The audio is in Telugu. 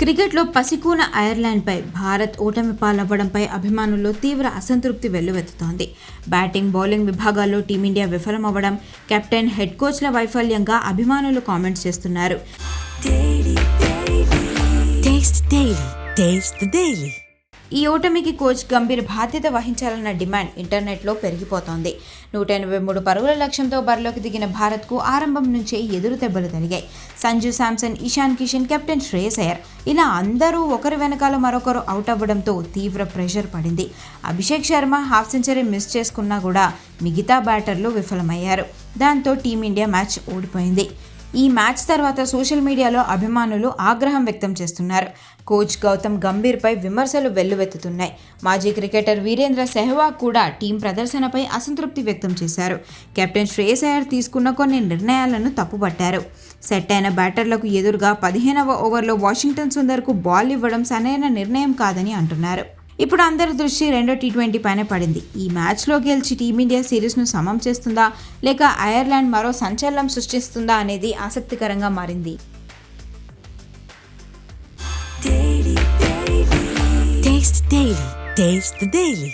క్రికెట్లో పసికూన ఐర్లాండ్పై భారత్ ఓటమి పాలవ్వడంపై అభిమానుల్లో తీవ్ర అసంతృప్తి వెల్లువెత్తుతోంది. బ్యాటింగ్, బౌలింగ్ విభాగాల్లో టీమిండియా విఫలమవ్వడం, కెప్టెన్, హెడ్ కోచ్ల వైఫల్యంగా అభిమానులు కామెంట్స్ చేస్తున్నారు. ఈ ఓటమికి కోచ్ గంభీర్ బాధ్యత వహించాలన్న డిమాండ్ ఇంటర్నెట్లో పెరిగిపోతోంది. 183 పరుగుల లక్ష్యంతో బరిలోకి దిగిన భారత్కు ఆరంభం నుంచే ఎదురు దెబ్బలు తగిలాయి. సంజు శాంసన్, ఇషాన్ కిషన్, కెప్టెన్ శ్రేయస్ అయ్యర్ ఇలా అందరూ ఒకరి వెనకాల మరొకరు అవుట్ అవ్వడంతో తీవ్ర ప్రెషర్ పడింది. Abhishek Sharma half century miss చేసుకున్నా కూడా మిగతా బ్యాటర్లు విఫలమయ్యారు. దాంతో టీమిండియా మ్యాచ్ ఓడిపోయింది. ఈ మ్యాచ్ తర్వాత సోషల్ మీడియాలో అభిమానులు ఆగ్రహం వ్యక్తం చేస్తున్నారు. కోచ్ గౌతమ్ గంభీర్పై విమర్శలు వెల్లువెత్తుతున్నాయి. మాజీ క్రికెటర్ వీరేంద్ర సెహ్వాగ్ కూడా టీం ప్రదర్శనపై అసంతృప్తి వ్యక్తం చేశారు. కెప్టెన్ శ్రేయస్ అయ్యర్ తీసుకున్న కొన్ని నిర్ణయాలను తప్పుపట్టారు. సెట్ అయిన బ్యాటర్లకు ఎదురుగా 15వ ఓవర్లో వాషింగ్టన్ సుందర్కు బాల్ ఇవ్వడం సరైన నిర్ణయం కాదని అంటున్నారు. ఇప్పుడు అందరి దృష్టి రెండో టీ20 పైన పడింది. ఈ మ్యాచ్లో గెలిచి టీమిండియా సిరీస్ను సమం చేస్తుందా లేక ఐర్లాండ్ మరో సంచలనం సృష్టిస్తుందా అనేది ఆసక్తికరంగా మారింది. Taste the Daily.